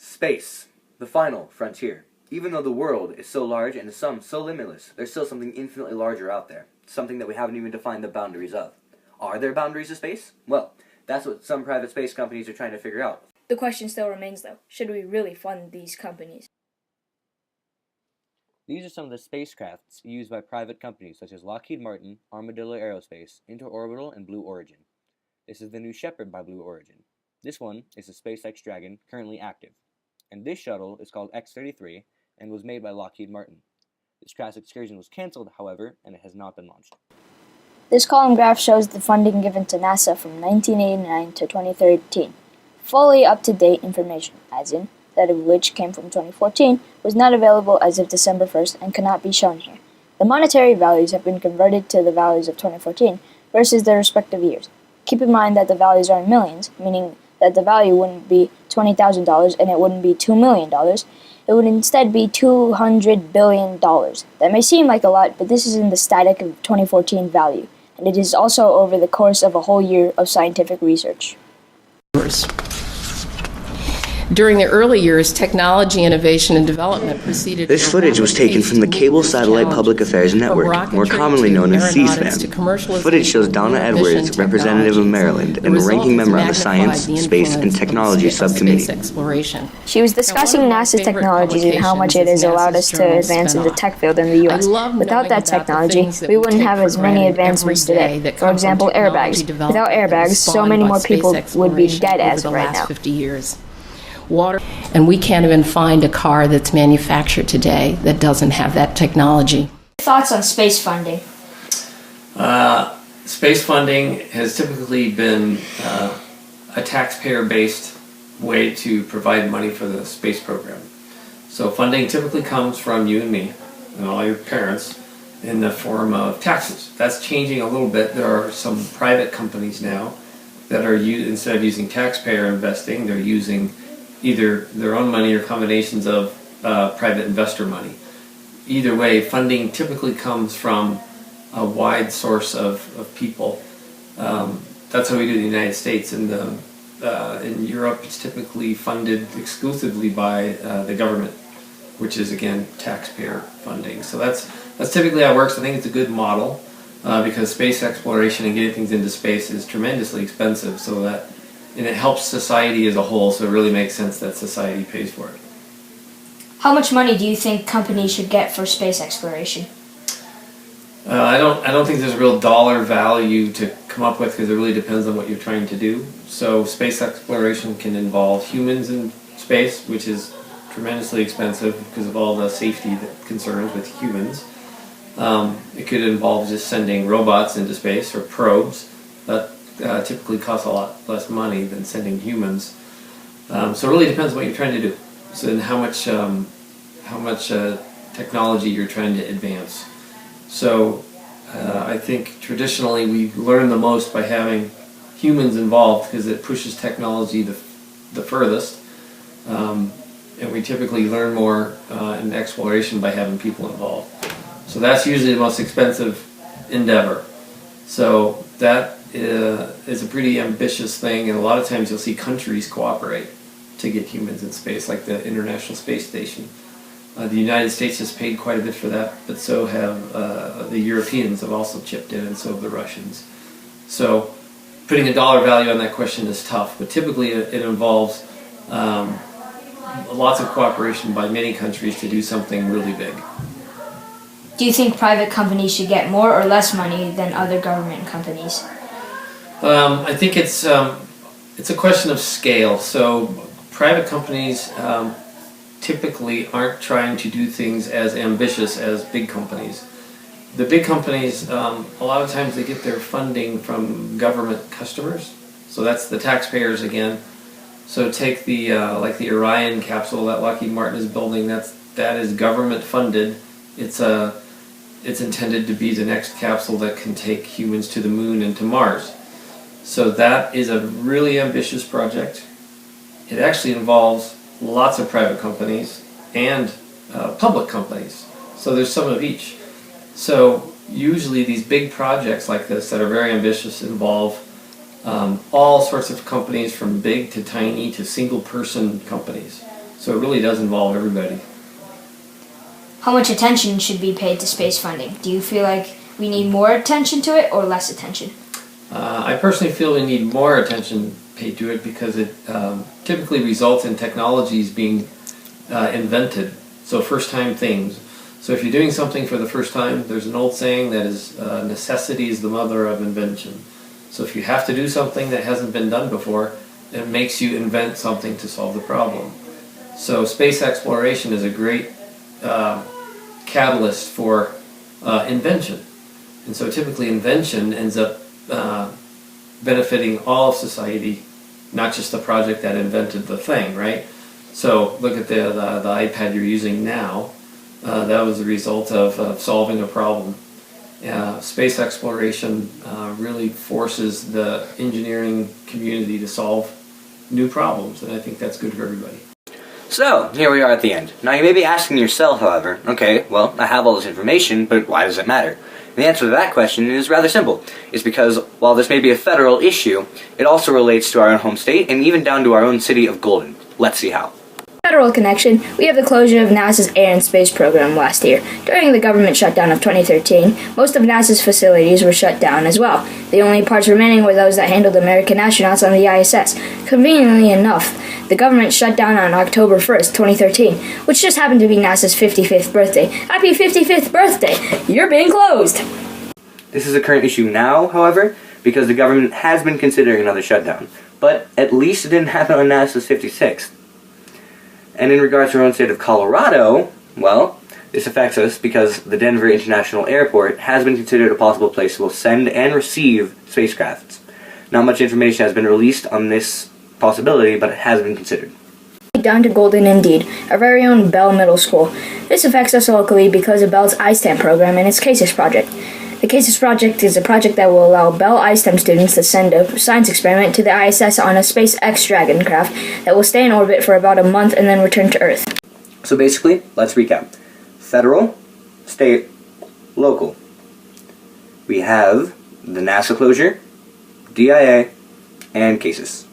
Space, the final frontier. Even though the world is so large and to some so limitless, there's still something infinitely larger out there. Something that we haven't even defined the boundaries of. Are there boundaries to space? Well, that's what some private space companies are trying to figure out. The question still remains though, should we really fund these companies? These are some of the spacecrafts used by private companies such as Lockheed Martin, Armadillo Aerospace, Interorbital, and Blue Origin. This is the New Shepard by Blue Origin. This one is the SpaceX Dragon, currently active. And this shuttle is called X-33 and was made by Lockheed Martin. This crash excursion was cancelled, however, and it has not been launched. This column graph shows the funding given to NASA from 1989 to 2013. Fully up-to-date information, as in, that of which came from 2014, was not available as of December 1st and cannot be shown here. The monetary values have been converted to the values of 2014 versus their respective years. Keep in mind that the values are in millions, meaning that the value wouldn't be $20,000 and it wouldn't be $2 million. It would instead be $200 billion. That may seem like a lot, but this is in the static of 2014 value, and it is also over the course of a whole year of scientific research. During the early years, technology innovation and development proceeded. This footage was taken from the Cable Satellite Public Affairs Network, more commonly known as C-SPAN. Footage shows Donna Edwards, representative of Maryland, and a ranking member on the Science, Space, and Technology Subcommittee. She was discussing NASA's technologies and how much it has allowed us to advance in the tech field in the U.S. Without that technology, we wouldn't have as many advancements today. For example, airbags. Without airbags, so many more people would be dead as of right now. Water, and we can't even find a car that's manufactured today that doesn't have that technology. Thoughts on space funding? Space funding has typically been a taxpayer-based way to provide money for the space program. So funding typically comes from you and me and all your parents in the form of taxes. That's changing a little bit. There are some private companies now that are, instead of using taxpayer investing, they're using either their own money or combinations of private investor money. Either way, funding typically comes from a wide source of people. That's how we do it in the United States. In Europe, it's typically funded exclusively by the government, which is, again, taxpayer funding. So that's typically how it works. I think it's a good model because space exploration and getting things into space is tremendously expensive, and it helps society as a whole, so it really makes sense that society pays for it. How much money do you think companies should get for space exploration? I don't think there's a real dollar value to come up with because it really depends on what you're trying to do. So space exploration can involve humans in space, which is tremendously expensive because of all the safety concerns with humans. It could involve just sending robots into space or probes. That typically costs a lot less money than sending humans. So it really depends on what you're trying to do. So then how much technology you're trying to advance. So I think traditionally we learn the most by having humans involved because it pushes technology the furthest. And we typically learn more in exploration by having people involved. So that's usually the most expensive endeavor. So that is a pretty ambitious thing, and a lot of times you'll see countries cooperate to get humans in space, like the International Space Station. The United States has paid quite a bit for that, but so have the Europeans have also chipped in, and so have the Russians. So putting a dollar value on that question is tough, but typically it involves lots of cooperation by many countries to do something really big. Do you think private companies should get more or less money than other government companies? I think it's a question of scale. So private companies typically aren't trying to do things as ambitious as big companies. The big companies, a lot of times they get their funding from government customers. So that's the taxpayers again. So take the like the Orion capsule that Lockheed Martin is building. That is government funded. It's intended to be the next capsule that can take humans to the moon and to Mars. So that is a really ambitious project. It actually involves lots of private companies and public companies. So there's some of each. So usually these big projects like this that are very ambitious involve all sorts of companies from big to tiny to single person companies. So it really does involve everybody. How much attention should be paid to space funding? Do you feel like we need more attention to it or less attention? I personally feel we need more attention paid to it because it typically results in technologies being invented. So first-time things. So if you're doing something for the first time, there's an old saying that is necessity is the mother of invention. So if you have to do something that hasn't been done before, it makes you invent something to solve the problem. So space exploration is a great catalyst for invention. And so typically invention ends up benefiting all of society, not just the project that invented the thing, right? So look at the iPad you're using now. That was the result of solving a problem. Space exploration really forces the engineering community to solve new problems, and I think that's good for everybody. So, here we are at the end. Now you may be asking yourself, however, okay, well, I have all this information, but why does it matter? And the answer to that question is rather simple. It's because, while this may be a federal issue, it also relates to our own home state and even down to our own city of Golden. Let's see how. Federal connection, we have the closure of NASA's Air and Space program last year. During the government shutdown of 2013, most of NASA's facilities were shut down as well. The only parts remaining were those that handled American astronauts on the ISS. Conveniently enough, the government shut down on October 1st, 2013, which just happened to be NASA's 55th birthday. Happy 55th birthday! You're being closed! This is a current issue now, however, because the government has been considering another shutdown. But at least it didn't happen on NASA's 56th. And in regards to our own state of Colorado, well, this affects us because the Denver International Airport has been considered a possible place to both send and receive spacecrafts. Not much information has been released on this possibility, but it has been considered. Down to Golden indeed, our very own Bell Middle School. This affects us locally because of Bell's iSTEM program and its CASES project. The CASES project is a project that will allow Bell iSTEM students to send a science experiment to the ISS on a SpaceX Dragon craft that will stay in orbit for about a month and then return to Earth. So basically, let's recap. Federal, state, local. We have the NASA closure, DIA, and CASES.